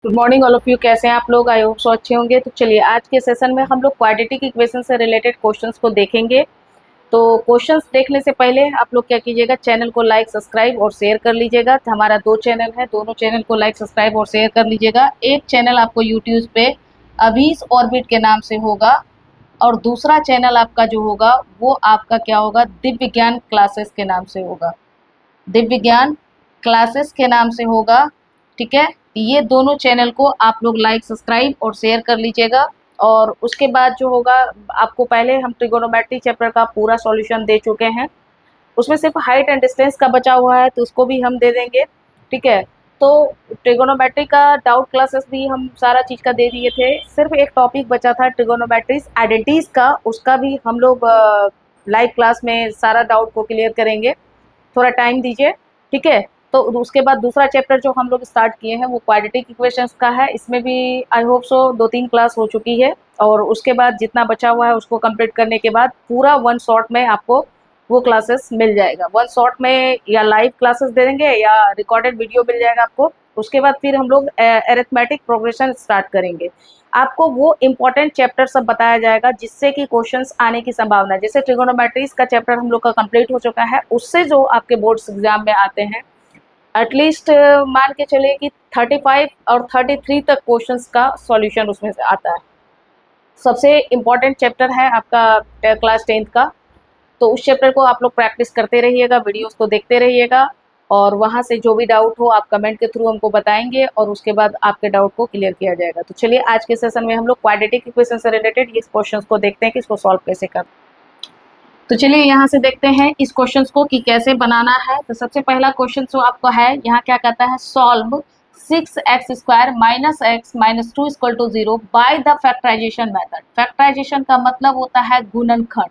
Good morning all of you. कैसे हैं आप लोग? आई होप सो अच्छे होंगे। तो चलिए आज के सेशन में हम लोग क्वाड्रेटिक इक्वेशन से रिलेटेड क्वेश्चंस को देखेंगे। तो क्वेश्चंस देखने से पहले आप लोग क्या कीजिएगा, चैनल को लाइक सब्सक्राइब और शेयर कर लीजिएगा। तो हमारा 2 चैनल है, दोनों चैनल को लाइक सब्सक्राइब और शेयर कर लीजिएगा। एक चैनल आपको यूट्यूब पे अभीस ऑर्बिट के नाम से होगा और दूसरा चैनल आपका जो होगा वो आपका क्या होगा, दिव्य ज्ञान क्लासेस के नाम से होगा। दिव्य ज्ञान क्लासेस के नाम से होगा, ठीक है। ये दोनों चैनल को आप लोग लाइक सब्सक्राइब और शेयर कर लीजिएगा। और उसके बाद जो होगा, आपको पहले हम ट्रिगोनोमेट्री चैप्टर का पूरा सॉल्यूशन दे चुके हैं, उसमें सिर्फ हाइट एंड डिस्टेंस का बचा हुआ है, तो उसको भी हम दे देंगे, ठीक है। तो ट्रिगोनोमेट्री का डाउट क्लासेस भी हम सारा चीज़ का दे दिए थे, सिर्फ एक टॉपिक बचा था ट्रिगोनोमेट्रीज आइडेंटिटीज का, उसका भी हम लोग लाइव क्लास में सारा डाउट को क्लियर करेंगे। थोड़ा टाइम दीजिए, ठीक है। तो उसके बाद दूसरा चैप्टर जो हम लोग स्टार्ट किए हैं वो क्वाड्रेटिक इक्वेशंस का है। इसमें भी आई होप सो 2-3 क्लास हो चुकी है और उसके बाद जितना बचा हुआ है उसको कंप्लीट करने के बाद पूरा वन शॉट में आपको वो क्लासेस मिल जाएगा। वन शॉट में या लाइव क्लासेस दे देंगे या रिकॉर्डेड वीडियो मिल जाएगा आपको। उसके बाद फिर हम लोग अरिथमेटिक प्रोग्रेशन स्टार्ट करेंगे। आपको वो इम्पोर्टेंट चैप्टर सब बताया जाएगा जिससे कि क्वेश्चंस आने की संभावना है। जैसे ट्रिगोनोमेट्रीज का चैप्टर हम लोग का कंप्लीट हो चुका है, उससे जो आपके बोर्ड्स एग्जाम में आते हैं एटलीस्ट मान के चलिए कि 35 और 33 तक क्वेश्चंस का सॉल्यूशन उसमें से आता है। सबसे इम्पोर्टेंट चैप्टर है आपका क्लास 10th का। तो उस चैप्टर को आप लोग प्रैक्टिस करते रहिएगा, वीडियोस को देखते रहिएगा और वहाँ से जो भी डाउट हो आप कमेंट के थ्रू हमको बताएंगे और उसके बाद आपके डाउट को क्लियर किया जाएगा। तो चलिए आज के सेशन में हम लोग क्वाड्रेटिक इक्वेशन से रिलेटेड इस क्वेश्चन को देखते हैं कि इसको सॉल्व कैसे कर। तो चलिए यहाँ से देखते हैं इस क्वेश्चन को कि कैसे बनाना है। तो सबसे पहला क्वेश्चन जो आपका है, यहाँ क्या कहता है, solve 6x² - x - 2 = 0 by the factorization method. Factorization का मतलब होता है गुणनखंड।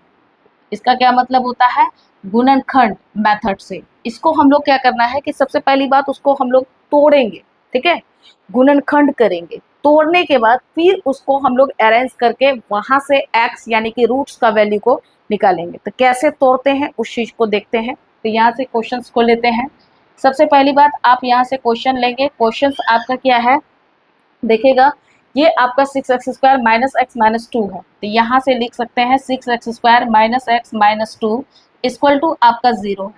इसका क्या मतलब होता है, गुणनखंड मेथड से। इसको हम लोग क्या करना है कि सबसे पहली बात उसको हम लोग तोड़ेंगे, ठीक है, गुणनखंड करेंगे। तोड़ने के बाद फिर उसको हम लोग अरेंज करके वहां से x यानी कि रूट्स का वैल्यू को निकालेंगे। तो कैसे तोड़ते हैं उस चीज को देखते हैं। तो यहाँ से क्वेश्चंस को लेते हैं। सबसे पहली बात आप यहाँ से क्वेश्चन लेंगे। क्वेश्चन आपका क्या है, देखिएगा ये आपका 6x² - x - 2 है। तो यहाँ से लिख सकते हैं 6x² - x - 2 = आपका 0 है।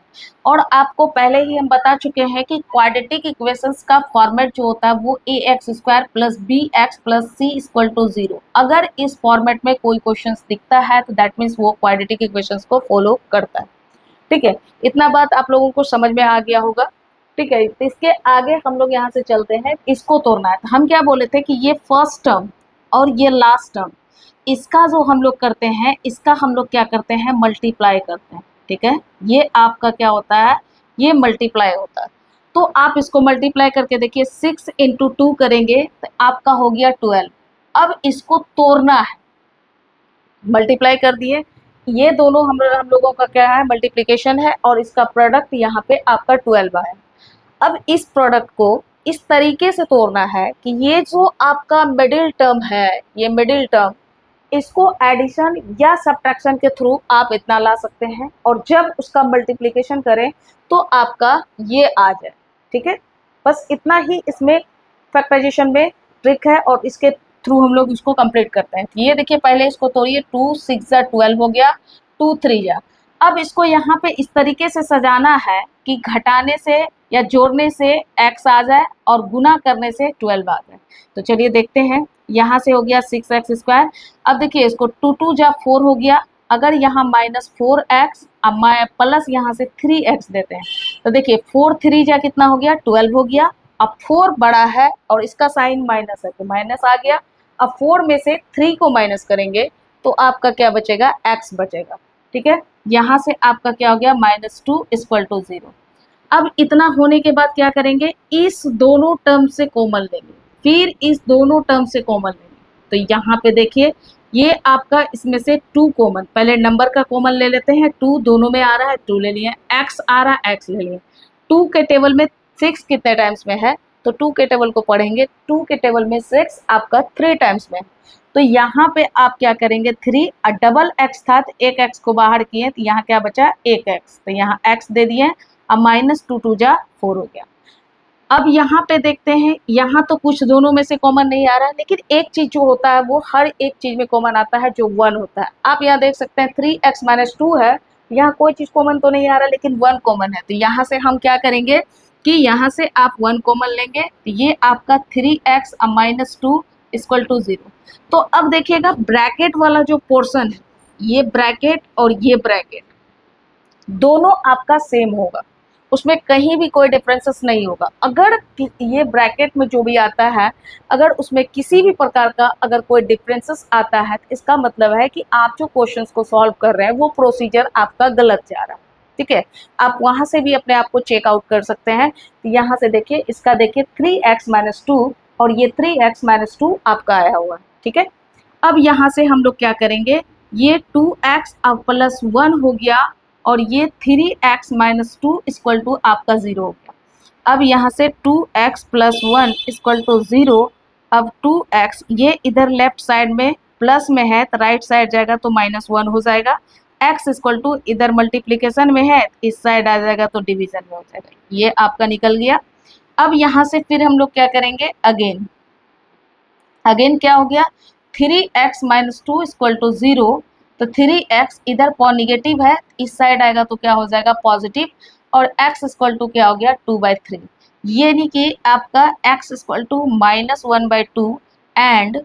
और आपको पहले ही हम बता चुके हैं कि क्वाड्रेटिक इक्वेशंस का फॉर्मेट जो होता है वो ax² + bx + c = 0। अगर इस फॉर्मेट में कोई क्वेश्चन दिखता है तो दैट मीन्स वो क्वाड्रेटिक इक्वेशंस को फॉलो करता है, ठीक है। इतना बात आप लोगों को समझ में आ गया होगा, ठीक है। तो इसके आगे हम लोग यहाँ से चलते हैं, इसको तोड़ना है। तो हम क्या बोले थे कि ये फर्स्ट टर्म और ये लास्ट टर्म, इसका जो हम लोग करते हैं, इसका हम लोग क्या करते हैं, मल्टीप्लाई करते हैं, ठीक है। ये आपका क्या होता है, ये मल्टीप्लाई होता है। तो आप इसको मल्टीप्लाई करके देखिए, 6 × 2 करेंगे तो आपका हो गया 12। अब इसको तोड़ना है, मल्टीप्लाई कर दिए, ये दोनों हम लोगों का क्या है, मल्टीप्लिकेशन है और इसका प्रोडक्ट यहाँ पे आपका 12 आया। अब इस प्रोडक्ट को इस तरीके से तोड़ना है कि ये जो आपका मिडिल टर्म है, ये मिडिल टर्म, इसको एडिशन या सब्ट्रैक्शन के थ्रू आप इतना ला सकते हैं और जब उसका मल्टीप्लिकेशन करें तो आपका ये आ जाए, ठीक है। बस इतना ही इसमें फैक्टराइजेशन में ट्रिक है और इसके थ्रू हम लोग इसको कंप्लीट करते हैं। ये देखिए पहले इसको तोड़िए, 2 × 6 = 12 हो गया, 2 × 3 = अब इसको यहाँ पे इस तरीके से सजाना है कि घटाने से या जोड़ने से x आ जाए और गुना करने से 12 आ जाए। तो चलिए देखते हैं, यहाँ से हो गया 6x²। अब देखिए इसको 2 × 2 = 4 हो गया। अगर यहाँ -4x, अब प्लस यहाँ से 3x देते हैं तो देखिए 4 × 3 = कितना हो गया, 12 हो गया। अब 4 बड़ा है और इसका साइन माइनस है तो माइनस आ गया। अब 4 में से 3 को माइनस करेंगे तो आपका क्या बचेगा, x बचेगा, ठीक है। यहाँ से आपका क्या हो गया, -2 = 0। अब इतना होने के बाद क्या करेंगे, इस दोनों टर्म से कॉमन लेंगे, फिर इस दोनों टर्म से कॉमन लेंगे। तो यहाँ पे देखिए ये आपका इसमें से 2 कॉमन, पहले नंबर का कॉमन ले लेते हैं। 2 दोनों में आ रहा है, 2 ले लिए, x आ रहा है, x ले लिए। 2 के टेबल में 6 कितने टाइम्स में है, तो 2 के टेबल को पढ़ेंगे, 2 के टेबल में 6 आपका 3 टाइम्स में है। तो यहाँ पे आप क्या करेंगे, 3 और डबल x था तो एक x को बाहर किए तो यहाँ क्या बचा, एक x, तो यहाँ x दे दिए। अब -2 × 2 = 4 हो गया। अब यहाँ पे देखते हैं, यहाँ तो कुछ दोनों में से कॉमन नहीं आ रहा है, लेकिन एक चीज जो होता है वो हर एक चीज में कॉमन आता है, जो 1 होता है। आप यहाँ देख सकते हैं 3x माइनस 2 है, यहाँ कोई चीज कॉमन तो नहीं आ रहा, लेकिन 1 कॉमन है। तो यहाँ से हम क्या करेंगे कि यहाँ से आप 1 कॉमन लेंगे, तो ये आपका 3x माइनस 2 इक्वल टू 0। तो अब देखिएगा ब्रैकेट वाला जो पोर्शन है, ये ब्रैकेट और ये ब्रैकेट दोनों आपका सेम होगा, उसमें कहीं भी कोई डिफरेंसेस नहीं होगा। अगर ये ब्रैकेट में जो भी आता है, अगर उसमें किसी भी प्रकार का अगर कोई डिफरेंसेस आता है, तो इसका मतलब है कि आप जो क्वेश्चंस को सॉल्व कर रहे हैं वो प्रोसीजर आपका गलत जा रहा है। ठीक है, आप वहां से भी अपने आप को चेकआउट कर सकते हैं। तो यहाँ से देखिए, इसका देखिए 3x माइनस 2 और ये 3x माइनस 2 आपका आया हुआ है। ठीक है, अब यहाँ से हम लोग क्या करेंगे, ये 2x अब प्लस 1 हो गया और ये 3x माइनस 2 इक्वल टू आपका 0 हो गया। अब यहाँ से 2x प्लस 1 इक्वल टू 0। अब 2x ये इधर लेफ्ट साइड में प्लस में है, तो राइट साइड जाएगा तो माइनस 1 हो जाएगा। x इक्वल टू इधर मल्टीप्लीकेशन में है, इस साइड आ जाएगा तो डिवीजन में हो जाएगा। ये आपका निकल गया। अब यहाँ से फिर हम लोग क्या करेंगे, अगेन अगेन क्या हो गया, 3x माइनस 2 इक्वल टू 0। तो 3x इधर निगेटिव है, इस साइड आएगा तो क्या हो जाएगा पॉजिटिव, और x इक्वल टू क्या हो गया 2/3। यानी कि आपका x equal to minus 1/2 and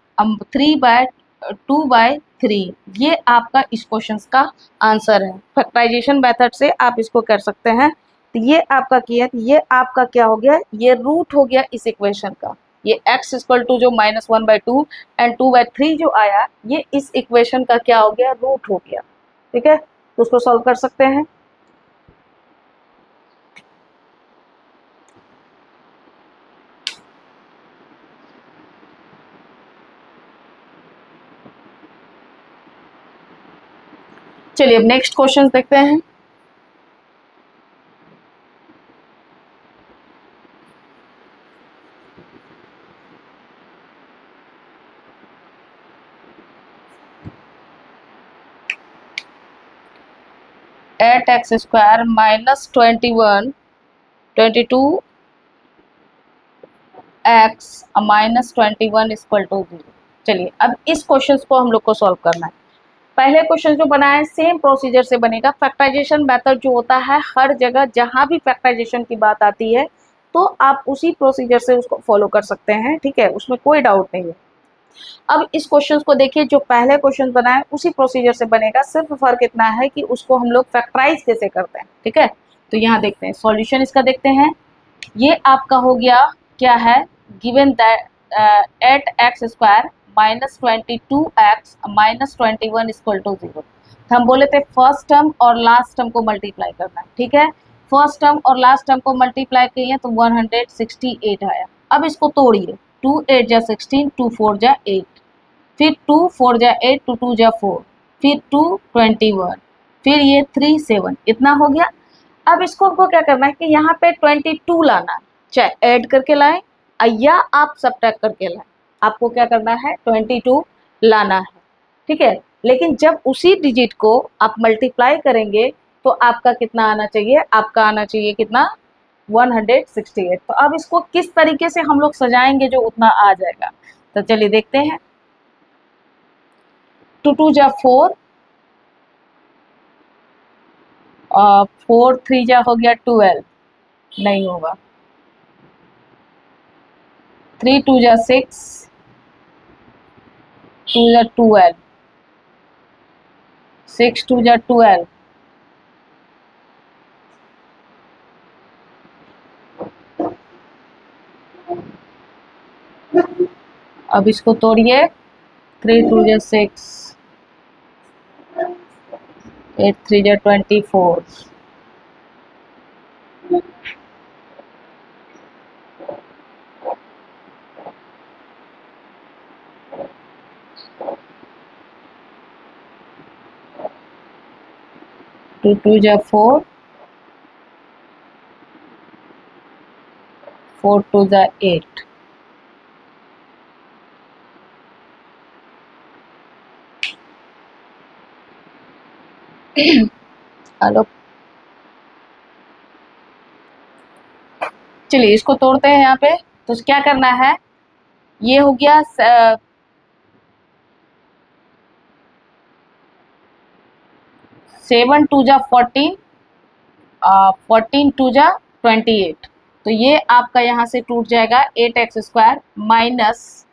3/2/3, ये आपका इस क्वेश्चन का आंसर है। फैक्टराइजेशन मेथड से आप इसको कर सकते हैं। तो ये आपका किया, ये आपका क्या हो गया, ये रूट हो गया इस इक्वेशन का। ये x इक्वल टू जो -1/2 एंड 2/3 जो आया, ये इस इक्वेशन का क्या हो गया, रूट हो गया। ठीक है, तो उसको सॉल्व कर सकते हैं। चलिए अब नेक्स्ट क्वेश्चन देखते हैं। Eight x square minus 22x minus 21 equal to 0। चलिए अब इस क्वेश्चन को हम लोग को सॉल्व करना है। पहले क्वेश्चन जो बना है सेम प्रोसीजर से बनेगा। फैक्टराइजेशन मेथड जो होता है, हर जगह जहां भी फैक्टराइजेशन की बात आती है तो आप उसी प्रोसीजर से उसको फॉलो कर सकते हैं। ठीक है, उसमें कोई डाउट नहीं है। अब इस क्वेश्चन को देखिए, जो पहले क्वेश्चन बना है उसी प्रोसीजर से बनेगा, सिर्फ फर्क इतना है कि उसको हम लोग फैक्टराइज कैसे करते हैं। ठीक है, तो यहाँ देखते हैं सॉल्यूशन इसका देखते हैं। ये आपका हो गया क्या है, given that 8x² minus 22x minus 21 equal to 0। हम बोले थे फर्स्ट टर्म और लास्ट टर्म को मल्टीप्लाई करना है। ठीक है, फर्स्ट टर्म और लास्ट टर्म को मल्टीप्लाई किए तो 168 आया। अब इसको तोड़िए, 2 8 जा 16, 2 4 जा 8, फिर 2 4 जा 8, 2 2 जा 4, फिर 2 21, फिर ये 3 7, इतना हो गया। अब इसको हमको क्या करना है कि यहाँ पे 22 लाना है, चाहे ऐड करके लाएं या आप सब्ट्रैक्ट करके लाएं, आपको क्या करना है 22 लाना है। ठीक है, लेकिन जब उसी डिजिट को आप मल्टीप्लाई करेंगे तो आपका कितना आना चाहिए, आपका आना चाहिए कितना 168। तो अब इसको किस तरीके से हम लोग सजाएंगे जो उतना आ जाएगा, तो चलिए देखते हैं। 2 2 जा 4, 4 3 जा हो गया 12, नहीं होगा। 3 2 जा 6, 2 जा 12, 6 2 जा 12, अब इसको तोड़िए, 3 2 जा 6, 8 3 जा 24, 2 2 जा 4, 4 2 जा 8। हेलो, चलिए इसको तोड़ते हैं यहाँ पे। तो क्या करना है, ये हो गया 7 2 जा 14, 14 2 जा 28। तो ये आपका यहाँ से टूट जाएगा 8x² माइनस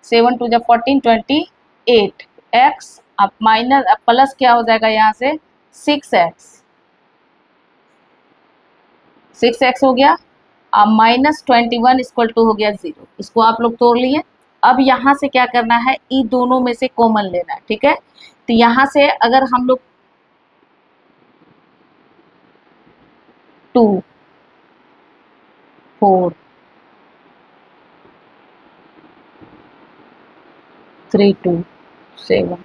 7 2 जा 14 28 x, अब माइनस प्लस क्या हो जाएगा यहाँ से 6x, 6x हो गया। अब माइनस 21 इक्वल टू हो गया 0। इसको आप लोग तोड़ लिए। अब यहाँ से क्या करना है, इन दोनों में से कॉमन लेना है, ठीक है। तो यहाँ से अगर हम लोग 2 4 3 2 7,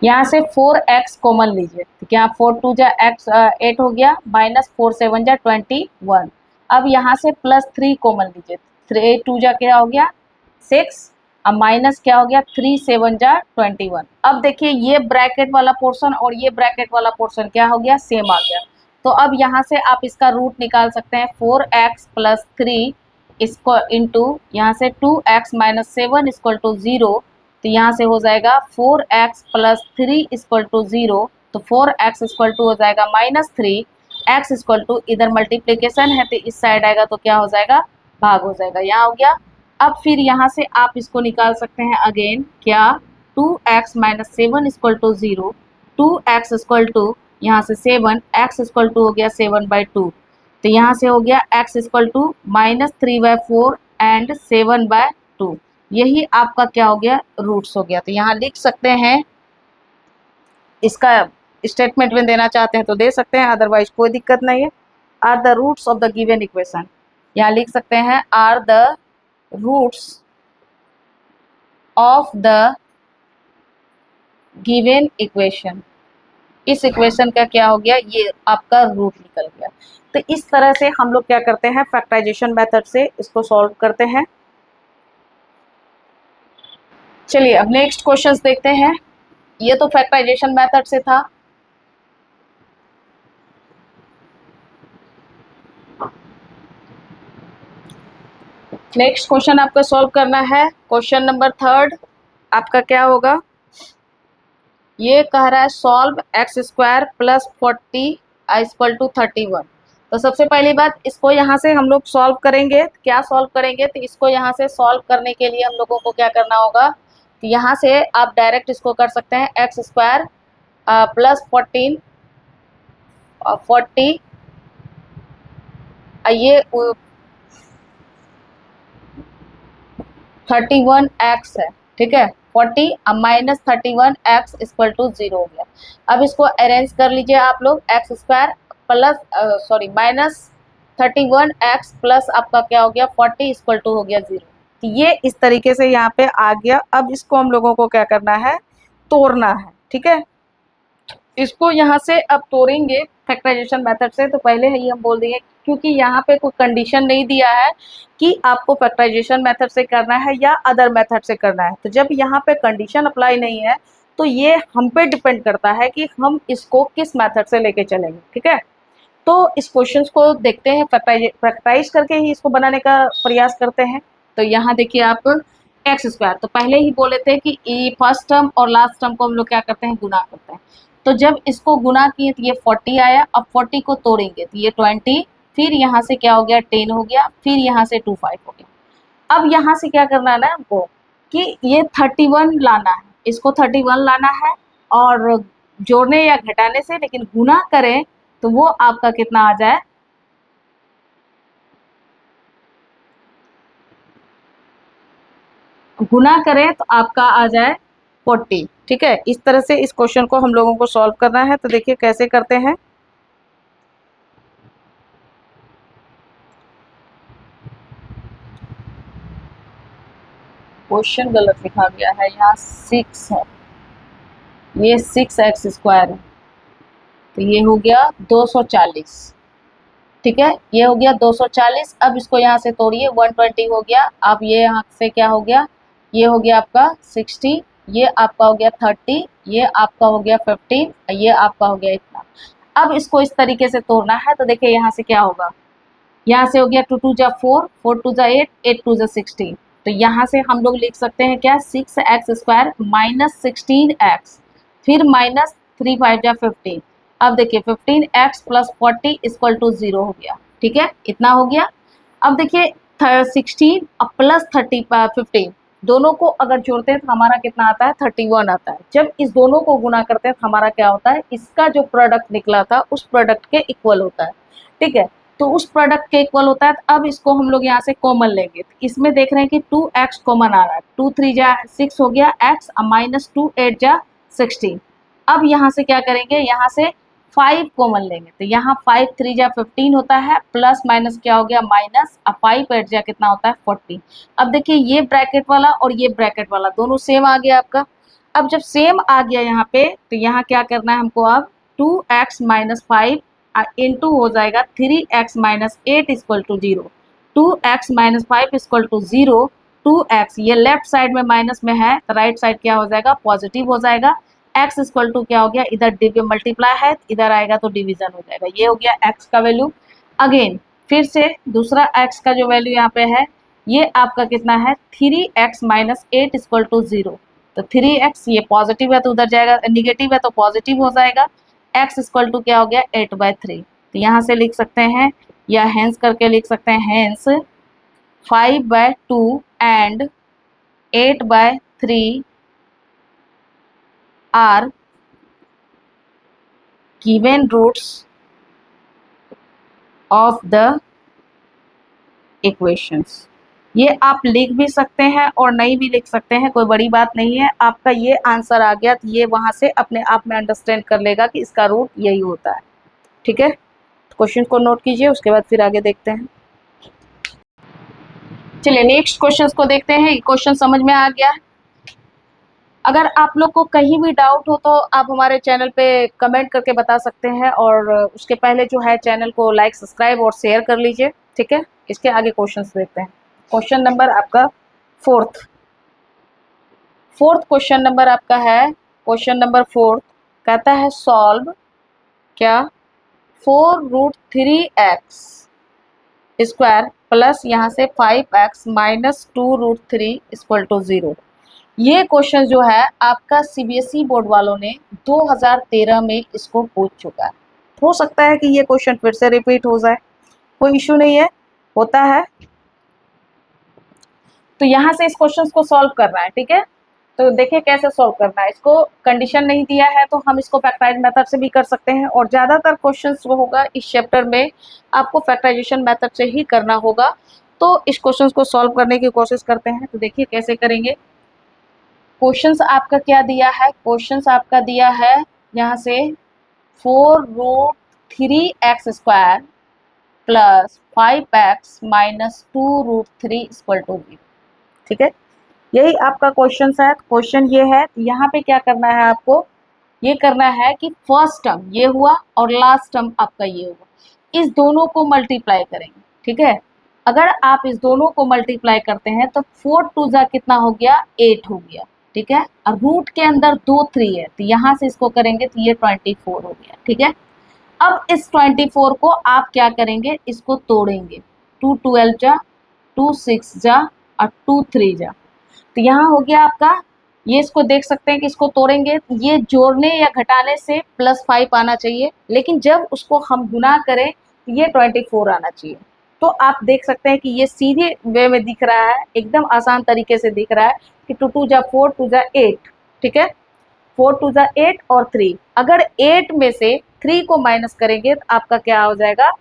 यहाँ से 4x कॉमन लीजिए। तो क्या 4 2 जा x 8 हो गया, माइनस 4 7 जा 21। अब यहाँ से प्लस 3 कॉमन लीजिए। 3 2 जा क्या हो गया 6, अब माइनस क्या हो गया 3 7 जा 21। अब देखिए ये ब्रैकेट वाला पोर्शन और ये ब्रैकेट वाला पोर्शन क्या हो गया, सेम आ गया। तो अब यहाँ से आप इसका रूट निकाल सकते हैं, 4x प्लस 3 इसको इंटू यहाँ से 2x माइनस 7 इक्वल टू 0। तो यहाँ से हो जाएगा 4x प्लस 3 इक्वल टू 0। तो 4x इक्वल टू हो जाएगा माइनस 3, x इक्वल टू इधर मल्टीप्लीकेशन है तो इस साइड आएगा तो क्या हो जाएगा, भाग हो जाएगा, यहाँ हो गया। अब फिर यहाँ से आप इसको निकाल सकते हैं अगेन, क्या 2x minus 7 equal to 0, 2x equal to यहाँ से 7, x इक्वल टू हो गया 7/2। तो यहाँ से हो गया x equal to minus 3/4 and 7/2। यही आपका क्या हो गया, रूट्स हो गया। तो यहाँ लिख सकते हैं, इसका स्टेटमेंट में देना चाहते हैं तो दे सकते हैं, अदरवाइज कोई दिक्कत नहीं है। Are the roots of the given equation, यहाँ लिख सकते हैं are the roots of the given equation. इस इक्वेशन का क्या हो गया, ये आपका रूट निकल गया। तो इस तरह से हम लोग क्या करते हैं, फैक्टराइजेशन मेथड से इसको सॉल्व करते हैं। चलिए अब नेक्स्ट क्वेश्चंस देखते हैं। ये तो फैक्टराइजेशन मेथड से था। नेक्स्ट क्वेश्चन आपको सॉल्व करना है, क्वेश्चन नंबर 3 आपका क्या होगा, ये कह रहा है solve x² plus 40 equal to 31। तो सबसे पहली बात, इसको यहाँ से हम लोग सॉल्व करेंगे। क्या सॉल्व करेंगे, तो इसको यहाँ से सॉल्व करने के लिए हम लोगों को क्या करना होगा, तो यहाँ से आप डायरेक्ट इसको कर सकते हैं x² प्लस 14 40 ये 31x है, ठीक है, 40 अब माइनस 31x इक्वल टू 0 हो गया। अब इसको अरेंज कर लीजिए आप लोग, x² plus sorry minus 31x plus आपका क्या हो गया 40 इक्वल टू हो गया 0। तो ये इस तरीके से यहाँ पे आ गया। अब इसको हम लोगों को क्या करना है, तोड़ना है, ठीक है। इसको यहाँ से अब तोड़ेंगे फैक्टराइजेशन मेथड से। तो पहले ही हम बोल देंगे, क्योंकि यहाँ पे कोई कंडीशन नहीं दिया है कि आपको फैक्टराइजेशन मेथड से करना है या अदर मेथड से करना है। तो जब यहाँ पे कंडीशन अप्लाई नहीं है तो ये हम पे डिपेंड करता है कि हम इसको किस मेथड से लेके चलेंगे, ठीक है। तो इस क्वेश्चन को देखते हैं, फैक्टराइज करके ही इसको बनाने का प्रयास करते हैं। तो यहाँ देखिए आप x², तो पहले ही बोले थे कि फर्स्ट टर्म और लास्ट टर्म को हम लोग क्या करते हैं, गुना करते हैं। तो जब इसको गुना किए तो ये 40 आया। अब 40 को तोड़ेंगे तो ये 20, फिर यहाँ से क्या हो गया 10 हो गया, फिर यहाँ से 25 हो गया। अब यहाँ से क्या करना है ना हमको, कि ये 31 लाना है, इसको 31 लाना है और जोड़ने या घटाने से, लेकिन गुना करें तो वो आपका कितना आ जाए, गुना करें तो आपका आ जाए 40, ठीक है। इस तरह से इस क्वेश्चन को हम लोगों को सॉल्व करना है। तो देखिए कैसे करते हैं। क्वेश्चन गलत लिखा गया है, यहाँ 6 है, ये 6x² है। तो ये हो गया 240, ठीक है, ये हो गया 240। अब इसको यहाँ से तोड़िए, 120 हो गया। अब ये यहाँ से क्या हो गया, ये हो गया आपका 60, ये आपका हो गया 30, ये आपका हो गया 15, ये आपका हो गया इतना। अब इसको इस तरीके से तोड़ना है, तो देखिए यहाँ से क्या होगा, यहाँ से हो गया 2 2 जा 4, 4 2 जा 8, 8 2 जा 16। तो यहाँ से हम लोग लिख सकते हैं क्या, 6x² माइनस 16x, फिर माइनस 3 5 जा 15। अब देखिए 15x प्लस 40 इक्वल टू 0 हो गया, ठीक है, इतना हो गया। अब देखिए 16 प्लस 15 दोनों को अगर जोड़ते हैं तो हमारा कितना आता है, 31 आता है। जब इस दोनों को गुना करते हैं तो हमारा क्या होता है, इसका जो प्रोडक्ट निकला था उस प्रोडक्ट के इक्वल होता है, ठीक है। तो उस प्रोडक्ट के इक्वल होता है। अब इसको हम लोग यहाँ से कॉमन लेंगे, तो इसमें देख रहे हैं कि 2x कॉमन आ रहा है, 2 3 जा 6 हो गया x, माइनस 2 8 जा 16। अब यहाँ से क्या करेंगे, यहाँ से 5 कॉमन लेंगे, तो यहाँ 5 3 जा 15 होता है, प्लस माइनस क्या हो गया माइनस, अब 5 8 जा कितना होता है 40। अब देखिए ये ब्रैकेट वाला और ये ब्रैकेट वाला दोनों सेम आ गया आपका। अब जब सेम आ गया यहाँ पे, तो यहाँ क्या करना है हमको, अब 2x माइनस 5 इंटू हो जाएगा 3x minus 8 equal to 0। 2x minus 5 equal to 0, 2x ये लेफ्ट साइड में माइनस में है, तो राइट साइड क्या हो जाएगा, पॉजिटिव हो जाएगा। x इक्वल टू क्या हो गया, इधर मल्टीप्लाई है, इधर आएगा तो डिवीजन हो जाएगा। ये हो गया x का वैल्यू। अगेन फिर से दूसरा x का जो वैल्यू यहाँ पे है, ये आपका कितना है, 3x माइनस 8 इक्वल टू 0। तो 3x ये पॉजिटिव है तो उधर जाएगा, निगेटिव है तो पॉजिटिव हो जाएगा। x इक्वल टू क्या हो गया, 8/3। तो यहाँ से लिख सकते हैं, या हेंस करके लिख सकते हैं, hence 5/2 and 8/3 are given roots of the equations। ये आप लिख भी सकते हैं और नहीं भी लिख सकते हैं, कोई बड़ी बात नहीं है। आपका ये आंसर आ गया तो ये वहाँ से अपने आप में अंडरस्टैंड कर लेगा कि इसका रूट यही होता है, ठीक है। क्वेश्चन को नोट कीजिए, उसके बाद फिर आगे देखते हैं। चलिए नेक्स्ट क्वेश्चन को देखते हैं। क्वेश्चन समझ में आ गया। अगर आप लोग को कहीं भी डाउट हो तो आप हमारे चैनल पे कमेंट करके बता सकते हैं, और उसके पहले जो है चैनल को लाइक सब्सक्राइब और शेयर कर लीजिए, ठीक है। इसके आगे क्वेश्चंस देखते हैं। क्वेश्चन नंबर आपका फोर्थ क्वेश्चन नंबर आपका है, क्वेश्चन नंबर 4 कहता है सॉल्व क्या 4√3x² प्लस यहाँ से 5x माइनस 2√3 इक्वल टू 0। ये क्वेश्चन जो है आपका सीबीएसई बोर्ड वालों ने 2013 में इसको पूछ चुका है। हो सकता है कि ये क्वेश्चन फिर से रिपीट हो जाए, कोई इशू नहीं है, होता है। तो यहाँ से इस क्वेश्चन को सॉल्व करना है, ठीक है। तो देखिए कैसे सॉल्व करना है। इसको कंडीशन नहीं दिया है तो हम इसको फैक्टराइज मेथड से भी कर सकते हैं, और ज़्यादातर क्वेश्चन जो होगा इस चैप्टर में आपको फैक्टराइजेशन मेथड से ही करना होगा। तो इस क्वेश्चन को सॉल्व करने की कोशिश करते हैं। तो देखिए कैसे करेंगे। क्वेश्चंस आपका क्या दिया है, क्वेश्चंस आपका दिया है यहाँ से 4√3x² plus 5x minus 2√3 equal to 0, ठीक है। यही आपका क्वेश्चन है। क्वेश्चन ये है, यहाँ पे क्या करना है आपको, ये करना है कि फर्स्ट टर्म ये हुआ और लास्ट टर्म आपका ये हुआ, इस दोनों को मल्टीप्लाई करेंगे, ठीक है। अगर आप इस दोनों को मल्टीप्लाई करते हैं तो 4 2 जा कितना हो गया, 8 हो गया, ठीक है। और रूट के अंदर 2 3 है, तो यहाँ से इसको करेंगे तो ये 24 हो गया, ठीक है। अब इस 24 को आप क्या करेंगे, इसको तोड़ेंगे, 2 12 जा, 2 6 जा और 2 3 जा। तो यहाँ हो गया आपका, ये इसको देख सकते हैं कि इसको तोड़ेंगे, ये जोड़ने या घटाने से +5 आना चाहिए, लेकिन जब उसको हम गुना करें तो ये 24 आना चाहिए। तो आप देख सकते हैं कि ये सीधे वे में दिख रहा है, एकदम आसान तरीके से दिख रहा है कि 2 2 जा 4, 2 जा 8, ठीक है। 4 2 जा 8 और 3, अगर 8 में से 3 को माइनस करेंगे तो आपका क्या हो जाएगा,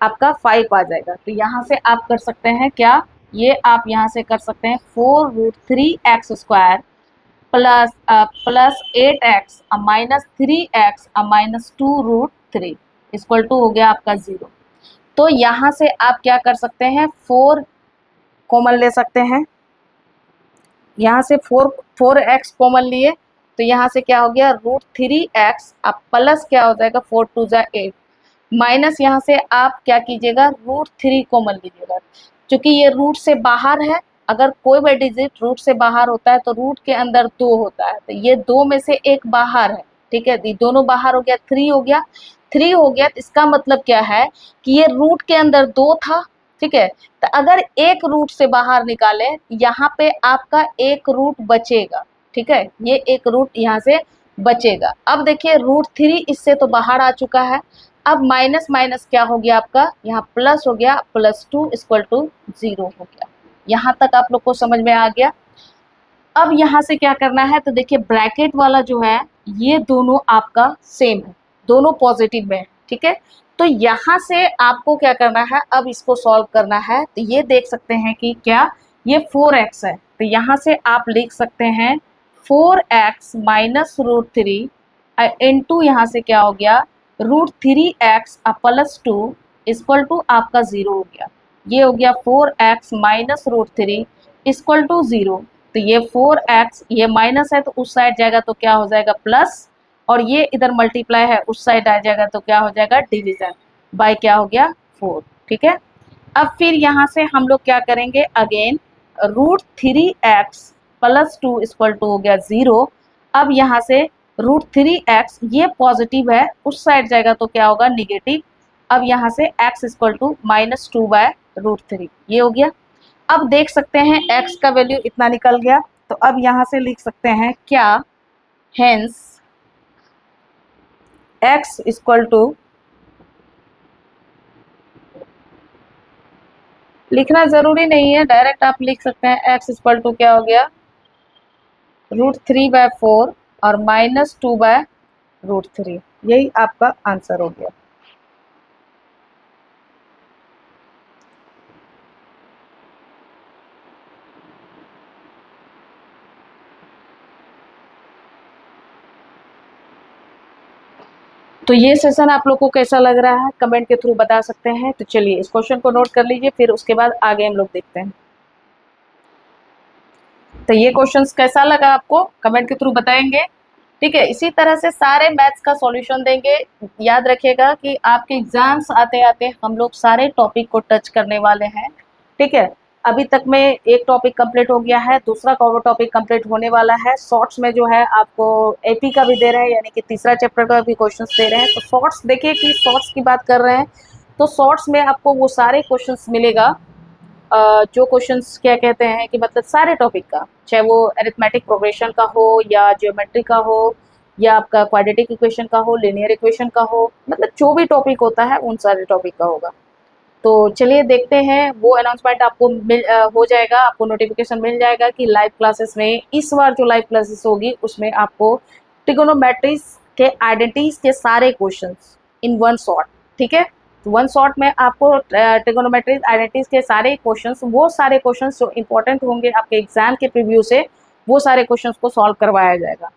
आपका 5 आ जाएगा। तो यहाँ से आप कर सकते हैं क्या, ये आप यहाँ से कर सकते हैं 4√3x² plus 8x minus 3x minus 2√3 equal to हो गया आपका 0। तो यहाँ से आप क्या कर सकते हैं, 4 कॉमन ले सकते हैं, यहाँ से 4x कॉमन लिए तो यहाँ से क्या हो गया, √3x अब प्लस क्या हो जाएगा 4 2 जा 8 माइनस यहाँ से आप क्या कीजिएगा, √3 कॉमन लीजिएगा, क्योंकि ये रूट से बाहर है। अगर कोई भी डिजिट रूट से बाहर होता है तो रूट के अंदर 2 होता है, तो ये 2 में से एक बाहर है, ठीक है। ये दोनों बाहर हो गया, 3 हो गया, 3 हो गया, तो इसका मतलब क्या है कि ये रूट के अंदर 2 था, ठीक है। तो अगर एक रूट से बाहर निकाले, यहाँ पे आपका एक रूट बचेगा, ठीक है, ये एक रूट यहाँ से बचेगा। अब देखिए √3 इससे तो बाहर आ चुका है। अब माइनस माइनस क्या हो गया आपका, यहाँ प्लस हो गया, +2 = 0 हो गया। यहाँ तक आप लोग को समझ में आ गया। अब यहाँ से क्या करना है, तो देखिए ब्रैकेट वाला जो है ये दोनों आपका सेम है, दोनों पॉजिटिव में है, ठीक है। तो यहाँ से आपको क्या करना है, अब इसको सॉल्व करना है। तो ये देख सकते हैं कि क्या ये 4x है, तो यहाँ से आप लिख सकते हैं 4x माइनस √3 इंटू यहाँ से क्या हो गया √3x +2 = आपका 0 हो गया। ये हो गया 4x माइनस √3 = 0। तो ये 4x ये माइनस है तो उस साइड जाएगा तो क्या हो जाएगा प्लस, और ये इधर मल्टीप्लाई है उस साइड आ जाएगा तो क्या हो जाएगा डिवीजन बाय क्या हो गया 4, ठीक है। अब फिर यहाँ से हम लोग क्या करेंगे, अगेन √3x +2 = हो गया 0। अब यहाँ से √3x ये पॉजिटिव है उस साइड जाएगा तो क्या होगा नेगेटिव। अब यहाँ से x = -2/√3 ये हो गया। अब देख सकते हैं x का वैल्यू इतना निकल गया, तो अब यहाँ से लिख सकते हैं क्या, हेंस x = लिखना जरूरी नहीं है, डायरेक्ट आप लिख सकते हैं x = क्या हो गया √3/4 और -2/√3, यही आपका आंसर हो गया। तो ये सेशन आप लोग को कैसा लग रहा है कमेंट के थ्रू बता सकते हैं। तो चलिए इस क्वेश्चन को नोट कर लीजिए, फिर उसके बाद आगे हम लोग देखते हैं। तो ये क्वेश्चंस कैसा लगा आपको कमेंट के थ्रू बताएंगे, ठीक है। इसी तरह से सारे मैथ्स का सॉल्यूशन देंगे। याद रखिएगा कि आपके एग्जाम्स आते आते हम लोग सारे टॉपिक को टच करने वाले हैं, ठीक है। अभी तक में एक टॉपिक कंप्लीट हो गया है, दूसरा टॉपिक कंप्लीट होने वाला है। शॉर्ट्स में जो है आपको एपी का भी दे रहे हैं, यानी कि तीसरा चैप्टर का भी क्वेश्चंस दे रहे हैं। तो शॉर्ट्स देखिए कि शॉर्ट्स की बात कर रहे हैं तो शॉर्ट्स में आपको वो सारे क्वेश्चंस मिलेगा जो क्वेश्चंस क्या कहते हैं कि मतलब सारे टॉपिक का, चाहे वो अरिथमेटिक प्रोग्रेशन का हो या ज्योमेट्री का हो या आपका क्वाड्रेटिक इक्वेशन का हो, लीनियर इक्वेशन का हो, मतलब जो भी टॉपिक होता है उन सारे टॉपिक का होगा। तो चलिए देखते हैं, वो अनाउंसमेंट आपको हो जाएगा, आपको नोटिफिकेशन मिल जाएगा कि लाइव क्लासेस में इस बार जो लाइव क्लासेस होगी उसमें आपको ट्रिगोनोमेट्रीज के आइडेंटिटीज के सारे क्वेश्चंस इन वन शॉट, ठीक है। तो वन शॉट में आपको ट्रिगोनोमेट्रीज आइडेंटिटीज के सारे क्वेश्चंस, वो सारे क्वेश्चंस जो इंपॉर्टेंट होंगे आपके एग्जाम के प्रीव्यू से, वो सारे क्वेश्चंस को सॉल्व करवाया जाएगा।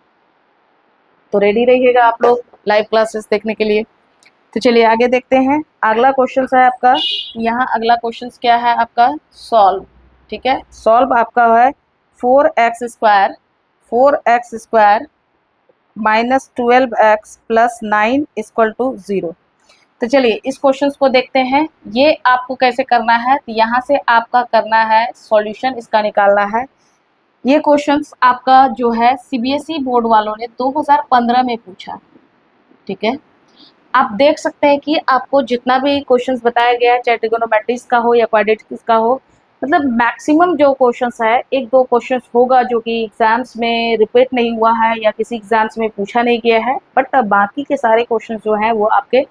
तो रेडी रहिएगा आप लोग लाइव क्लासेस देखने के लिए। तो चलिए आगे देखते हैं। अगला क्वेश्चन है आपका, यहाँ अगला क्वेश्चन क्या है आपका, सॉल्व, ठीक है। सॉल्व आपका है 4x² -12x + 9 = 0। तो चलिए इस क्वेश्चन को देखते हैं। ये आपको कैसे करना है, तो यहाँ से आपका करना है सॉल्यूशन, इसका निकालना है। ये क्वेश्चंस आपका जो है सीबीएसई बोर्ड वालों ने 2015 में पूछा, ठीक है। आप देख सकते हैं कि आपको जितना भी क्वेश्चंस बताया गया है, चाहे ट्रिगोनोमेट्रीज का हो या क्वाड्रेटिक्स का हो, मतलब मैक्सिमम जो क्वेश्चंस है, एक दो क्वेश्चंस होगा जो कि एग्जाम्स में रिपीट नहीं हुआ है या किसी एग्जाम्स में पूछा नहीं गया है, बट बाकी के सारे क्वेश्चंस जो हैं वो आपके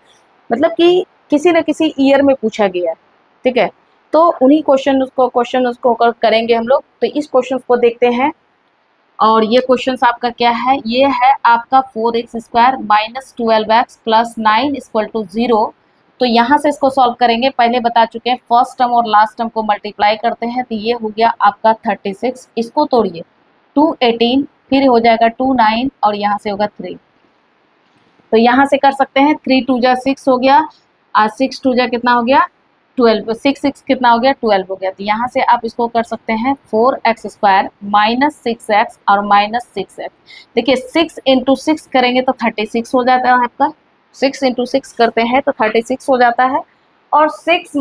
मतलब कि किसी न किसी ईयर में पूछा गया है, ठीक है। तो उन्हीं क्वेश्चन उसको करेंगे हम लोग। तो इस क्वेश्चन को देखते हैं, और ये क्वेश्चन आपका क्या है, ये है आपका 4x² -12x + 9 = 0। तो यहाँ से इसको सॉल्व करेंगे, पहले बता चुके हैं फर्स्ट टर्म और लास्ट टर्म को मल्टीप्लाई करते हैं तो ये हो गया आपका 36। इसको तोड़िए 2 18, फिर हो जाएगा 2 9 और यहाँ से होगा 3। तो यहाँ से कर सकते हैं 3 2 जा 6 हो गया, 6 2 जा कितना हो गया 12, 6 6 कितना हो गया 12 हो गया। तो यहाँ से आप इसको कर सकते हैं 4x² -6x और -6x। देखिए 6 × 6 करेंगे तो 36 हो जाता है आपका, 6 × 6 करते हैं तो 36 हो जाता है। और 6 -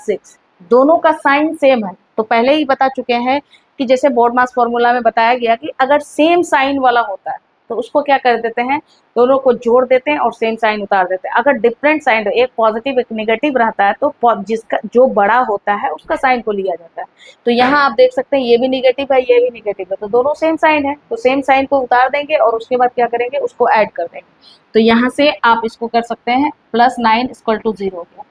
6 दोनों का साइन सेम है। तो पहले ही बता चुके हैं कि जैसे बोर्ड मास फॉर्मूला में बताया गया कि अगर सेम साइन वाला होता है तो उसको क्या कर देते हैं, दोनों को जोड़ देते हैं और सेम साइन उतार देते हैं। अगर डिफरेंट साइन, एक पॉजिटिव एक नेगेटिव रहता है, तो जिसका जो बड़ा होता है उसका साइन को लिया जाता है। तो यहाँ आप देख सकते हैं ये भी निगेटिव है, ये भी निगेटिव है, तो दोनों सेम साइन है, तो सेम साइन को उतार देंगे और उसके बाद क्या करेंगे, उसको ऐड कर देंगे। तो यहाँ से आप इसको कर सकते हैं +9 = 0 हो गया।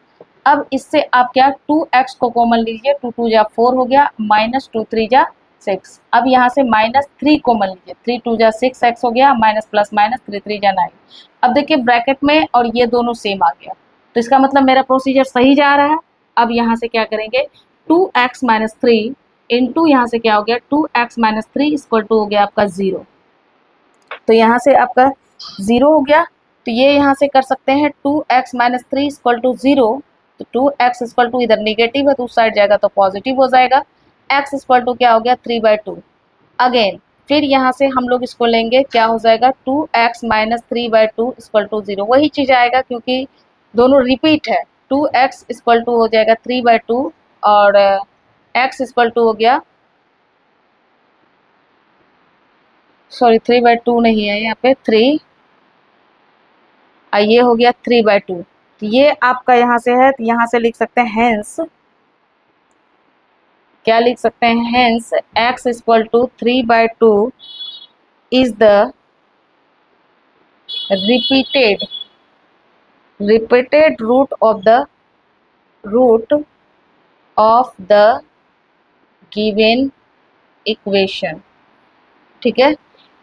अब इससे आप क्या 2x को कॉमन लीजिए, 2 2 जा 4 हो गया, -2 3 जा 6। अब यहाँ से -3 कॉमन लीजिए, 3 2 जा 6x हो गया, माइनस प्लस माइनस 3 3 जा 9। अब देखिए ब्रैकेट में और ये दोनों सेम आ गया, तो इसका मतलब मेरा प्रोसीजर सही जा रहा है। अब यहाँ से क्या करेंगे, 2x - 3 इंटू यहाँ से क्या हो गया, 2x - 3 = हो गया आपका 0। तो यहाँ से आपका 0 हो गया। तो ये यहाँ से कर सकते हैं 2x - 3 = 0। तो 2x = इधर निगेटिव है तो उस साइड जाएगा तो पॉजिटिव हो जाएगा। x = क्या हो गया 3/2। अगेन फिर यहाँ से हम लोग इसको लेंगे, क्या हो जाएगा 2x - 3/2 = 0। वही चीज़ आएगा क्योंकि दोनों रिपीट है। 2x = हो जाएगा 3/2 और x = हो गया, सॉरी 3/2 नहीं है यहाँ पे 3, ये हो गया 3/2। तो ये आपका यहाँ से है, तो यहाँ से लिख सकते हैं हेंस, क्या लिख सकते हैं, hence x = 3/2 is the repeated root of the given equation। ठीक है,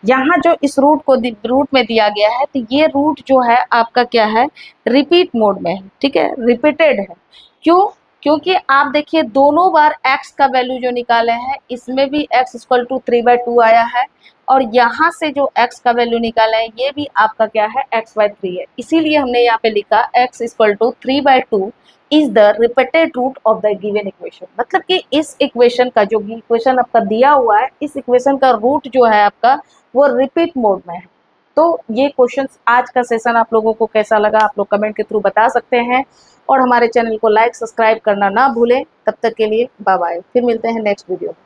यहाँ जो इस रूट में दिया गया है, तो ये रूट जो है आपका क्या है, रिपीट मोड में है। ठीक है, रिपीटेड है। क्यों? क्योंकि आप देखिए दोनों बार x का वैल्यू जो निकाले हैं, इसमें भी x = 3/2 आया है, और यहाँ से जो x का वैल्यू निकाला है ये भी आपका क्या है, x/3 है। इसीलिए हमने यहाँ पे लिखा x = 3/2 is the repeated root of the given equation. मतलब कि इस इक्वेशन का जो इक्वेशन आपका दिया हुआ है, इस इक्वेशन का रूट जो है आपका वो रिपीट मोड में है। तो ये क्वेश्चंस, आज का सेशन आप लोगों को कैसा लगा आप लोग कमेंट के थ्रू बता सकते हैं, और हमारे चैनल को लाइक सब्सक्राइब करना ना भूलें। तब तक के लिए बाय बाय, फिर मिलते हैं नेक्स्ट वीडियो में।